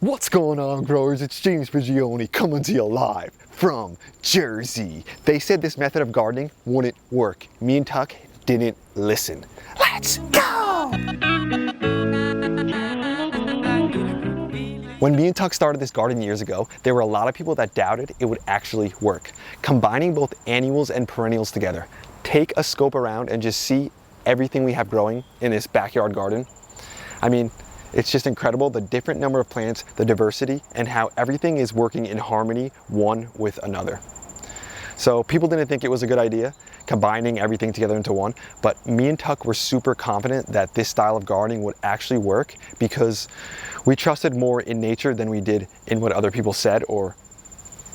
What's going on, growers? It's James Prigioni coming to you live from Jersey. They said this method of gardening wouldn't work. Me and Tuck didn't listen. Let's go! When me and Tuck started this garden years ago, there were a lot of people that doubted it would actually work. Combining both annuals and perennials together. Take a scope around and just see everything we have growing in this backyard garden. I mean, it's just incredible, the different number of plants, the diversity, and how everything is working in harmony one with another. So people didn't think it was a good idea, combining everything together into one, but me and Tuck were super confident that this style of gardening would actually work because we trusted more in nature than we did in what other people said, or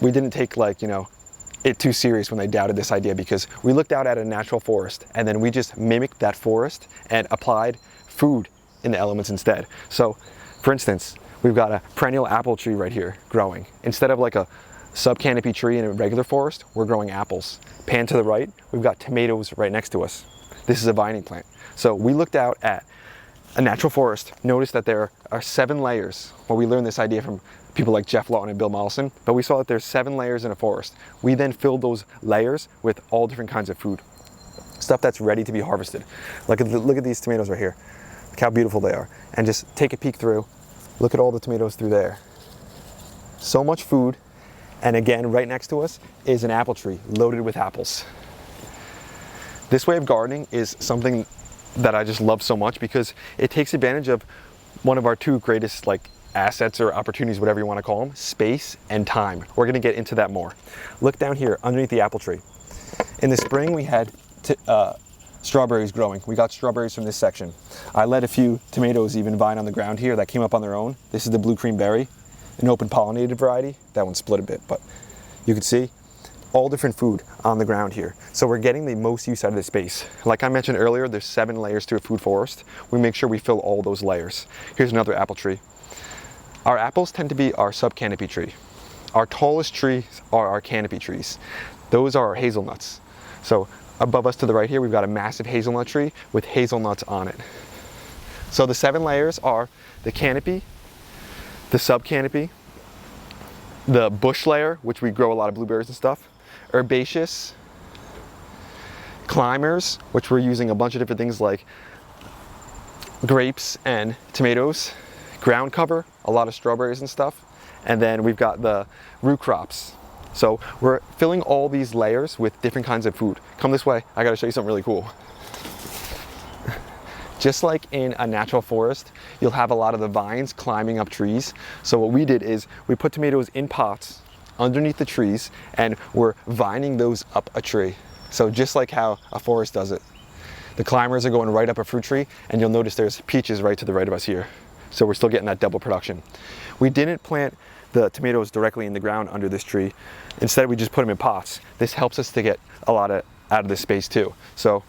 we didn't take it too serious when they doubted this idea, because we looked out at a natural forest and then we just mimicked that forest and applied food in the elements instead. So for instance, we've got a perennial apple tree right here growing. Instead of like a subcanopy tree in a regular forest, we're growing apples. Pan to the right, we've got tomatoes right next to us. This is a vining plant. So we looked out at a natural forest, noticed that there are 7 layers. Well, we learned this idea from people like Jeff Lawton and Bill Mollison, but we saw that there's 7 layers in a forest. We then filled those layers with all different kinds of food. Stuff that's ready to be harvested. Look at these tomatoes right here. Look how beautiful they are. And just take a peek through. Look at all the tomatoes through there. So much food. And again, right next to us is an apple tree loaded with apples. This way of gardening is something that I just love so much because it takes advantage of one of our 2 greatest assets or opportunities, whatever you want to call them, space and time. We're going to get into that more. Look down here underneath the apple tree. In the spring we had strawberries growing. We got strawberries from this section. I let a few tomatoes even vine on the ground here that came up on their own. This is the blue cream berry, an open pollinated variety. That one split a bit, but you can see all different food on the ground here. So we're getting the most use out of this space. Like I mentioned earlier, there's 7 layers to a food forest. We make sure we fill all those layers. Here's another apple tree. Our apples tend to be our subcanopy tree. Our tallest trees are our canopy trees. Those are our hazelnuts. So above us to the right here, we've got a massive hazelnut tree with hazelnuts on it. So the 7 layers are the canopy, the subcanopy, the bush layer, which we grow a lot of blueberries and stuff, herbaceous, climbers, which we're using a bunch of different things like grapes and tomatoes, ground cover, a lot of strawberries and stuff, and then we've got the root crops. So we're filling all these layers with different kinds of food. Come this way, I gotta show you something really cool. Just like in a natural forest, you'll have a lot of the vines climbing up trees. So what we did is we put tomatoes in pots underneath the trees and we're vining those up a tree. So just like how a forest does it. The climbers are going right up a fruit tree, and you'll notice there's peaches right to the right of us here. So we're still getting that double production. We didn't plant the tomatoes directly in the ground under this tree. Instead, we just put them in pots. This helps us to get a lot out of this space too. So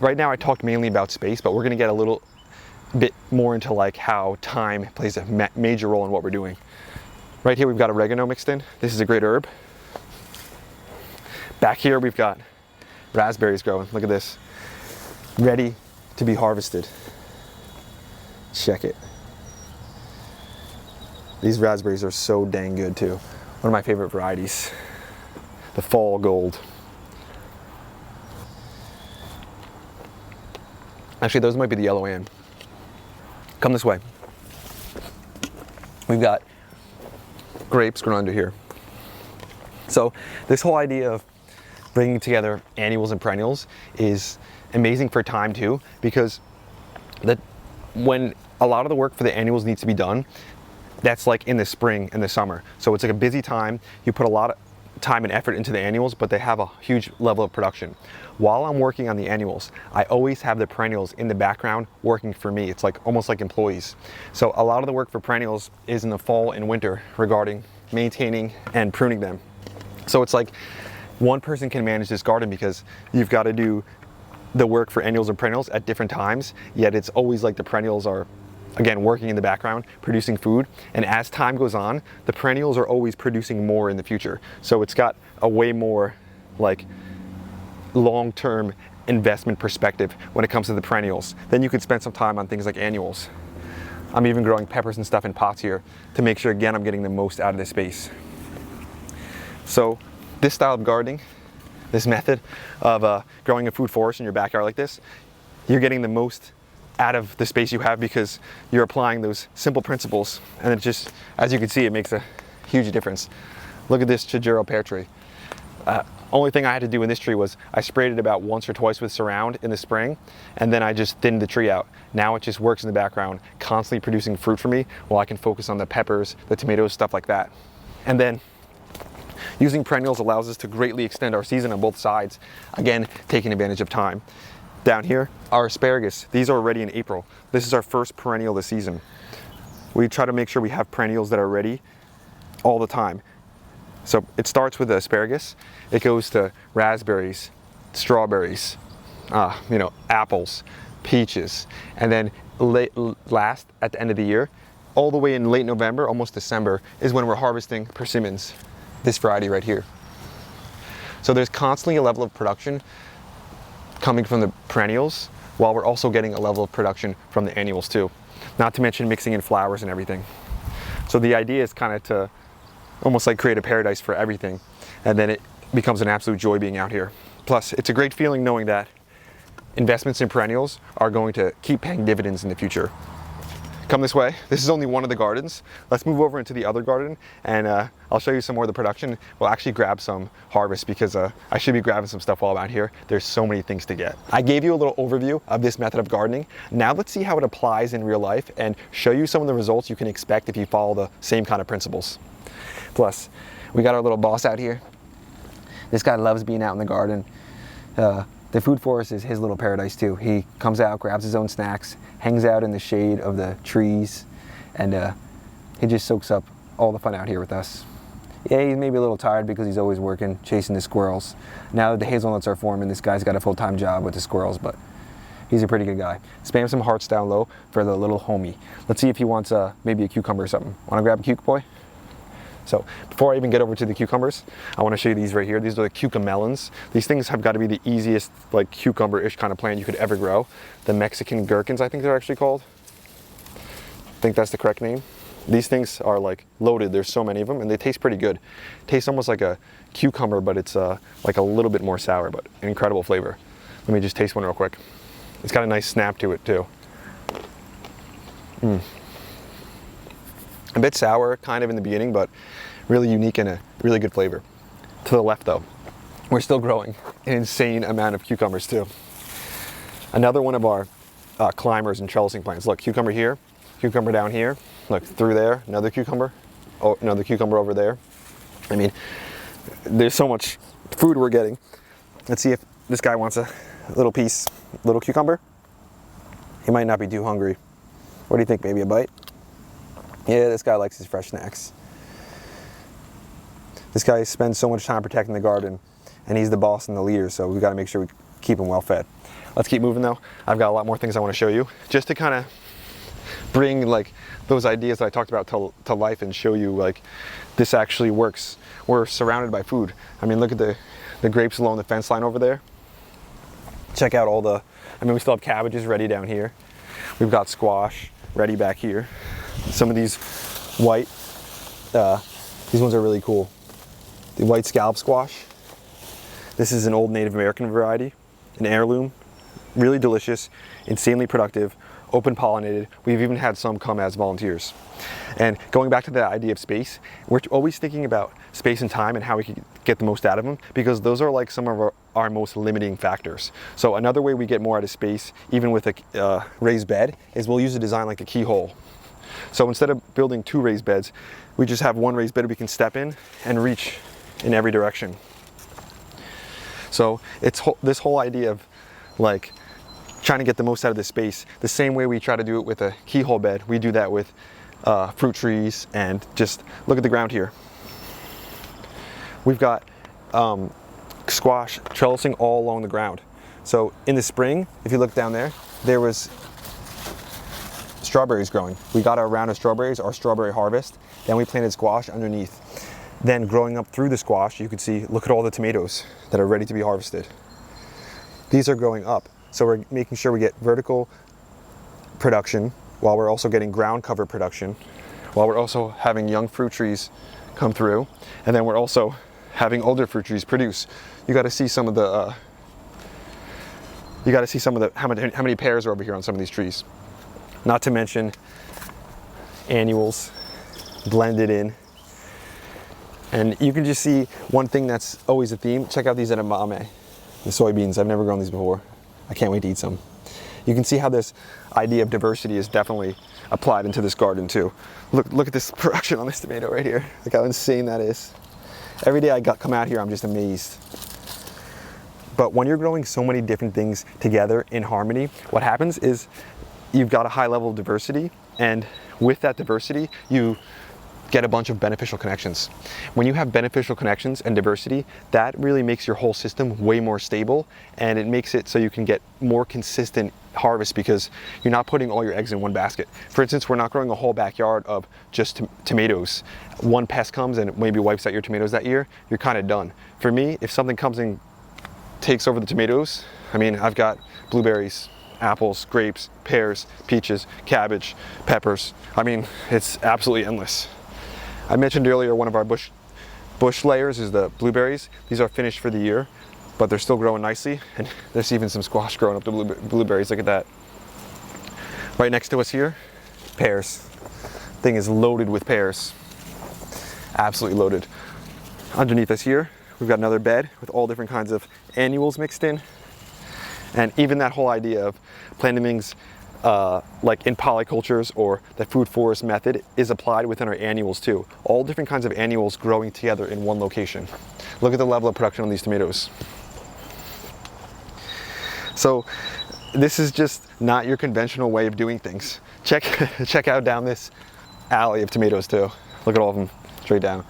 right now I talked mainly about space, but we're gonna get a little bit more into how time plays a major role in what we're doing. Right here we've got oregano mixed in. This is a great herb. Back here we've got raspberries growing. Look at this. Ready to be harvested. Check it. These raspberries are so dang good too. One of my favorite varieties. The fall gold. Actually, those might be the yellow and. Come this way. We've got grapes growing under here. So this whole idea of bringing together annuals and perennials is amazing for time too, because when a lot of the work for the annuals needs to be done, that's like in the spring and the summer. So it's like a busy time. You put a lot of time and effort into the annuals, but they have a huge level of production. While I'm working on the annuals, I always have the perennials in the background working for me. It's almost like employees. So a lot of the work for perennials is in the fall and winter regarding maintaining and pruning them. So it's like one person can manage this garden because you've got to do the work for annuals and perennials at different times, yet it's always like the perennials are, again, working in the background, producing food. And as time goes on, the perennials are always producing more in the future. So it's got a way more long-term investment perspective when it comes to the perennials. Then you could spend some time on things like annuals. I'm even growing peppers and stuff in pots here to make sure, again, I'm getting the most out of this space. So this style of gardening, this method of growing a food forest in your backyard like this, you're getting the most out of the space you have because you're applying those simple principles, and it just, as you can see, it makes a huge difference. Look at this Chijiro pear tree. Only thing I had to do in this tree was I sprayed it about once or twice with Surround in the spring, and then I just thinned the tree out. Now it just works in the background, constantly producing fruit for me while I can focus on the peppers, the tomatoes, stuff like that. And then using perennials allows us to greatly extend our season on both sides, again, taking advantage of time. Down here, our asparagus, these are ready in April. This is our first perennial this season. We try to make sure we have perennials that are ready all the time. So it starts with the asparagus, it goes to raspberries, strawberries, apples, peaches, and then last at the end of the year, all the way in late November, almost December, is when we're harvesting persimmons, this variety right here. So there's constantly a level of production coming from the perennials, while we're also getting a level of production from the annuals too. Not to mention mixing in flowers and everything. So the idea is kind of to almost like create a paradise for everything, and then it becomes an absolute joy being out here. Plus, it's a great feeling knowing that investments in perennials are going to keep paying dividends in the future. Come this way. This is only one of the gardens. Let's move over into the other garden, and I'll show you some more of the production. We'll actually grab some harvest because I should be grabbing some stuff while I'm out here. There's so many things to get. I gave you a little overview of this method of gardening. Now let's see how it applies in real life and show you some of the results you can expect if you follow the same kind of principles. Plus, we got our little boss out here. This guy loves being out in the garden. The food forest is his little paradise too. He comes out, grabs his own snacks, hangs out in the shade of the trees, and he just soaks up all the fun out here with us. Yeah, he's maybe a little tired because he's always working, chasing the squirrels. Now that the hazelnuts are forming, this guy's got a full-time job with the squirrels, but he's a pretty good guy. Spam some hearts down low for the little homie. Let's see if he wants maybe a cucumber or something. Want to grab a cuke, boy? So before I even get over to the cucumbers, I want to show you these right here. These are the cucamelons. These things have got to be the easiest, like, cucumber-ish kind of plant you could ever grow. The Mexican gherkins, I think they're actually called. I think that's the correct name. These things are like loaded. There's so many of them, and they taste pretty good. Tastes almost like a cucumber, but it's like a little bit more sour, but an incredible flavor. Let me just taste one real quick. It's got a nice snap to it too. A bit sour kind of in the beginning, but really unique and a really good flavor. To the left though, we're still growing an insane amount of cucumbers too. Another one of our climbers and trellising plants. Look, cucumber here, cucumber down here, look through there, another cucumber, oh, another cucumber over there. I mean, there's so much food we're getting. Let's see if this guy wants a little piece, little cucumber. He might not be too hungry. What do you think, maybe a bite? Yeah, this guy likes his fresh snacks. This guy spends so much time protecting the garden, and he's the boss and the leader, so we've got to make sure we keep him well fed. Let's keep moving though. I've got a lot more things I want to show you, just to kind of bring like those ideas that I talked about to life and show you like this actually works. We're surrounded by food. I mean, look at the grapes along the fence line over there. Check out all the, I mean, we still have cabbages ready down here. We've got squash ready back here. Some of these white, these ones are really cool. The white scallop squash. This is an old Native American variety, an heirloom, really delicious, insanely productive, open pollinated. We've even had some come as volunteers. And going back to the idea of space, we're always thinking about space and time and how we can get the most out of them, because those are like some of our most limiting factors. So another way we get more out of space, even with a raised bed, is we'll use a design like a keyhole. So instead of building 2 raised beds, we just have 1 raised bed we can step in and reach in every direction. So it's this whole idea of like trying to get the most out of the space. The same way we try to do it with a keyhole bed, we do that with fruit trees, and just look at the ground here. We've got squash trellising all along the ground. So in the spring, if you look down there, there was strawberries growing. We got our round of strawberries, our strawberry harvest. Then we planted squash underneath. Then growing up through the squash, you can see, look at all the tomatoes that are ready to be harvested. These are growing up. So we're making sure we get vertical production while we're also getting ground cover production, while we're also having young fruit trees come through, and then we're also having older fruit trees produce. You got to see some of the how many pears are over here on some of these trees. Not to mention annuals blended in. And you can just see one thing that's always a theme. Check out these edamame, the soybeans. I've never grown these before. I can't wait to eat some. You can see how this idea of diversity is definitely applied into this garden too. Look at this production on this tomato right here. Look how insane that is. Every day I come out here, I'm just amazed. But when you're growing so many different things together in harmony, what happens is you've got a high level of diversity, and with that diversity, you get a bunch of beneficial connections. When you have beneficial connections and diversity, that really makes your whole system way more stable, and it makes it so you can get more consistent harvest because you're not putting all your eggs in one basket. For instance, we're not growing a whole backyard of just tomatoes. One pest comes and maybe wipes out your tomatoes that year, you're kind of done. For me, if something comes and takes over the tomatoes, I mean, I've got blueberries, apples, grapes, pears, peaches, cabbage, peppers. I mean, it's absolutely endless. I mentioned earlier one of our bush layers is the blueberries. These are finished for the year, but they're still growing nicely, and there's even some squash growing up the blueberries. Look at that. Right next to us here, pears. Thing is loaded with pears. Absolutely loaded. Underneath us here, we've got another bed with all different kinds of annuals mixed in. And even that whole idea of planting things like in polycultures or the food forest method is applied within our annuals too. All different kinds of annuals growing together in one location. Look at the level of production on these tomatoes. So this is just not your conventional way of doing things. Check out down this alley of tomatoes too. Look at all of them straight down.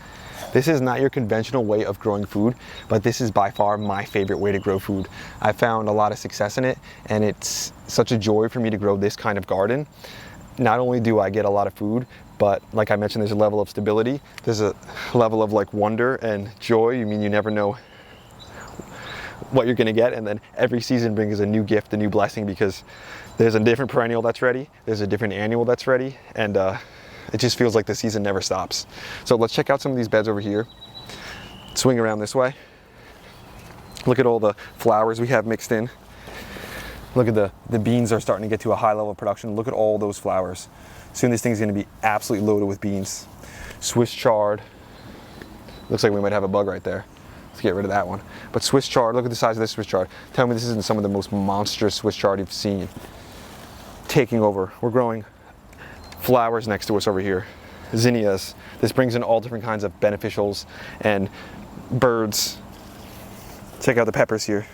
This is not your conventional way of growing food, but this is by far my favorite way to grow food. I found a lot of success in it, and it's such a joy for me to grow this kind of garden. Not only do I get a lot of food, but like I mentioned, there's a level of stability. There's a level of like wonder and joy. I mean, you never know what you're gonna get, and then every season brings a new gift, a new blessing, because there's a different perennial that's ready, there's a different annual that's ready, and it just feels like the season never stops. So let's check out some of these beds over here. Swing around this way. Look at all the flowers we have mixed in. Look at the beans are starting to get to a high level of production. Look at all those flowers. Soon this thing's gonna be absolutely loaded with beans. Swiss chard. Looks like we might have a bug right there. Let's get rid of that one. But Swiss chard, look at the size of this Swiss chard. Tell me this isn't some of the most monstrous Swiss chard you've seen. Taking over. We're growing flowers next to us over here. Zinnias. This brings in all different kinds of beneficials and birds. Check out the peppers here.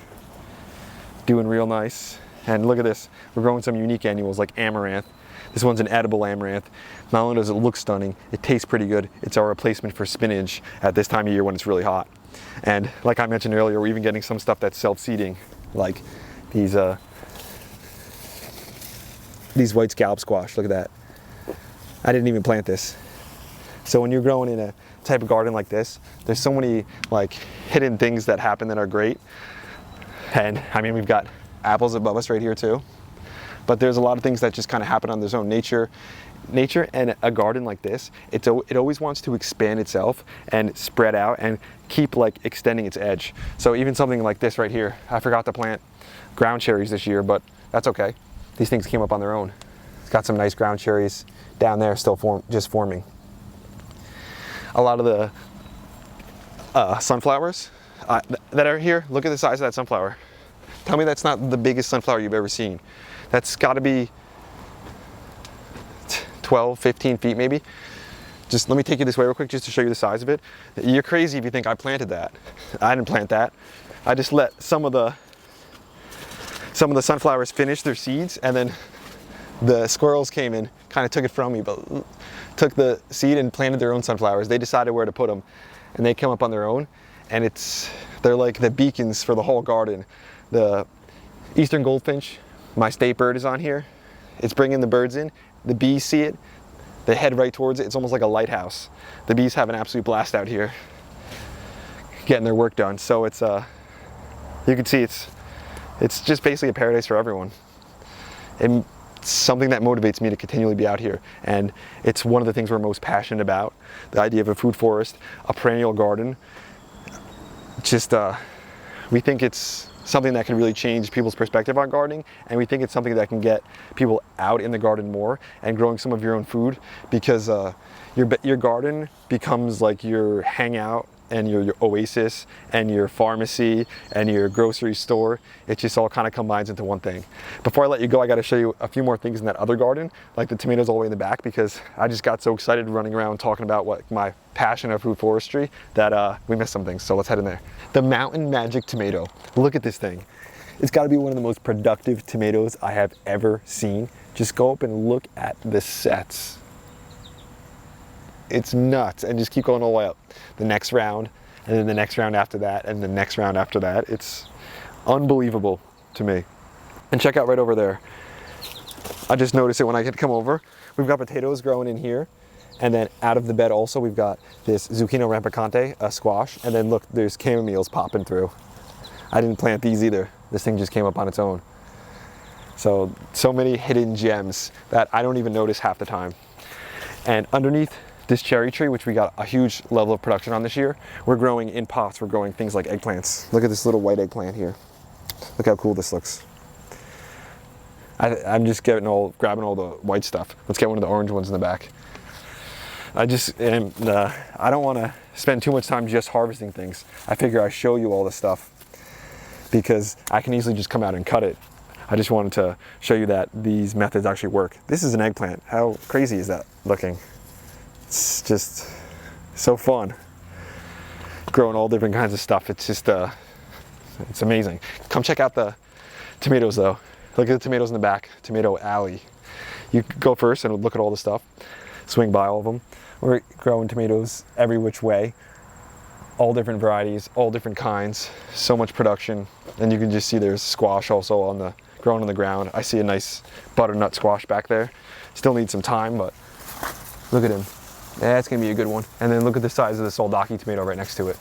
Doing real nice. And look at this. We're growing some unique annuals like amaranth. This one's an edible amaranth. Not only does it look stunning, it tastes pretty good. It's our replacement for spinach at this time of year when it's really hot. And like I mentioned earlier, we're even getting some stuff that's self-seeding, like these white scallop squash. Look at that. I didn't even plant this. So when you're growing in a type of garden like this, there's so many like hidden things that happen that are great. And I mean, we've got apples above us right here too. But there's a lot of things that just kind of happen on their own. Nature and a garden like this, it always wants to expand itself and spread out and keep like extending its edge. So even something like this right here, I forgot to plant ground cherries this year, but that's okay. These things came up on their own. It's got some nice ground cherries down there still just forming. A lot of the sunflowers that are here, look at the size of that sunflower. Tell me that's not the biggest sunflower you've ever seen. That's got to be 12, 15 feet maybe. Just let me take you this way real quick just to show you the size of it. You're crazy if you think I planted that. I didn't plant that. I just let some of the sunflowers finish their seeds, and then the squirrels came and kind of took it from me, but took the seed and planted their own sunflowers. They decided where to put them, and they come up on their own, and they're like the beacons for the whole garden. The eastern goldfinch, my state bird, is on here. It's bringing the birds in. The bees see it. They head right towards it. It's almost like a lighthouse. The bees have an absolute blast out here, getting their work done. So it's you can see it's just basically a paradise for everyone. And something that motivates me to continually be out here. And it's one of the things we're most passionate about, the idea of a food forest, a perennial garden. Just, we think it's something that can really change people's perspective on gardening, and we think it's something that can get people out in the garden more and growing some of your own food, because your garden becomes like your hangout and your oasis and your pharmacy and your grocery store. It just all kind of combines into one thing. Before I let you go, I got to show you a few more things in that other garden, like the tomatoes all the way in the back, because I just got so excited running around talking about what my passion of food forestry that we missed some things. So let's head in there. The Mountain Magic tomato. Look at this thing. It's got to be one of the most productive tomatoes I have ever seen. Just go up and look at the sets. It's nuts, and just keep going all the way up. The next round, and then the next round after that, and the next round after that. It's unbelievable to me. And check out right over there. I just noticed it when I had come over. We've got potatoes growing in here, and then out of the bed also we've got this zucchino rampicante, a squash, and then look, there's chamomiles popping through. I didn't plant these either. This thing just came up on its own. So many hidden gems that I don't even notice half the time. And underneath this cherry tree, which we got a huge level of production on this year, we're growing in pots. We're growing things like eggplants. Look at this little white eggplant here. Look how cool this looks. I'm just grabbing all the white stuff. Let's get one of the orange ones in the back. I don't want to spend too much time just harvesting things. I figure I show you all this stuff because I can easily just come out and cut it. I just wanted to show you that these methods actually work. This is an eggplant. How crazy is that looking? It's just so fun. Growing all different kinds of stuff. It's just, it's amazing. Come check out the tomatoes though. Look at the tomatoes in the back, tomato alley. You go first and look at all the stuff. Swing by all of them. We're growing tomatoes every which way. All different varieties, all different kinds. So much production. And you can just see there's squash also growing on the ground. I see a nice butternut squash back there. Still needs some time, but look at him. That's gonna be a good one. And then look at the size of the soldaki tomato right next to it.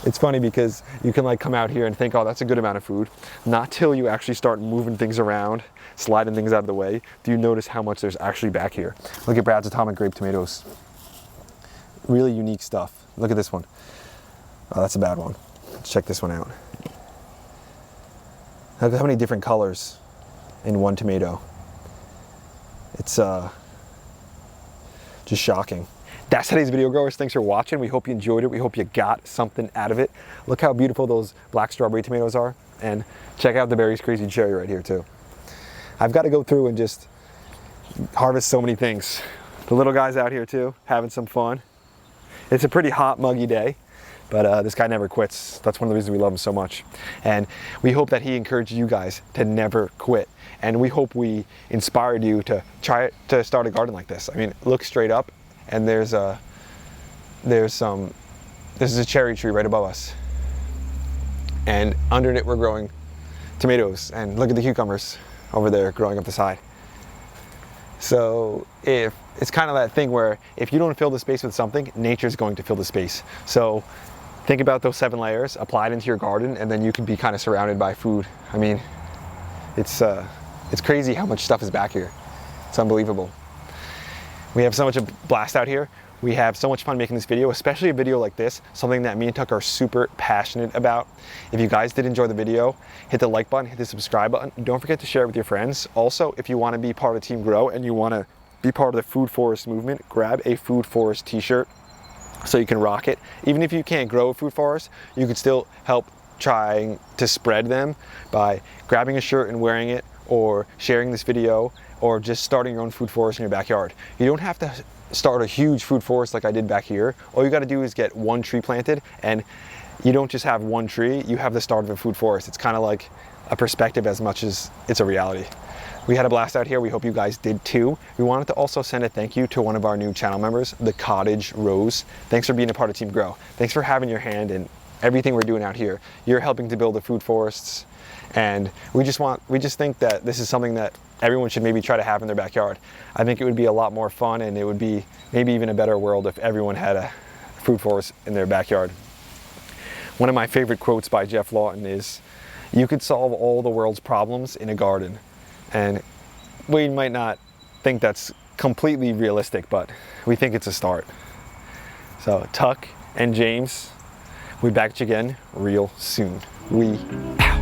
It's funny because you can like come out here and think, oh, that's a good amount of food. Not till you actually start moving things around, sliding things out of the way, do you notice how much there's actually back here. Look at Brad's atomic grape tomatoes. Really unique stuff. Look at this one. Oh, that's a bad one. Let's check this one out. Look at how many different colors in one tomato. It's just shocking. That's today's video, growers. Thanks for watching. We hope you enjoyed it. We hope you got something out of it. Look how beautiful those black strawberry tomatoes are. And check out the Berries Crazy Cherry right here too. I've got to go through and just harvest so many things. The little guy's out here too, having some fun. It's a pretty hot, muggy day, but this guy never quits. That's one of the reasons we love him so much. And we hope that he encouraged you guys to never quit. And we hope we inspired you to try to start a garden like this. I mean, look straight up, and this is a cherry tree right above us. And under it we're growing tomatoes, and look at the cucumbers over there growing up the side. So it's kind of that thing where if you don't fill the space with something, nature's going to fill the space. So think about those 7 layers, apply it into your garden, and then you can be kind of surrounded by food. I mean, it's crazy how much stuff is back here. It's unbelievable. We have so much a blast out here. We have so much fun making this video, especially a video like this, something that me and Tuck are super passionate about. If you guys did enjoy the video, hit the like button, hit the subscribe button. Don't forget to share it with your friends. Also, if you want to be part of Team Grow and you want to be part of the food forest movement, grab a food forest t-shirt so you can rock it. Even if you can't grow a food forest, you can still help trying to spread them by grabbing a shirt and wearing it, or sharing this video, or just starting your own food forest in your backyard. You don't have to start a huge food forest like I did back here. All you got to do is get one tree planted, and you don't just have one tree, you have the start of a food forest. It's kind of like a perspective as much as it's a reality. We had a blast out here. We hope you guys did too. We wanted to also send a thank you to one of our new channel members, the Cottage Rose. Thanks for being a part of Team Grow. Thanks for having your hand in everything we're doing out here. You're helping to build the food forests, and we just think that this is something that everyone should maybe try to have in their backyard. I think it would be a lot more fun, and it would be maybe even a better world if everyone had a food forest in their backyard. One of my favorite quotes by Jeff Lawton is, You could solve all the world's problems in a garden. And we might not think that's completely realistic, but we think it's a start. So Tuck and James, we'll be back at you again real soon. We out.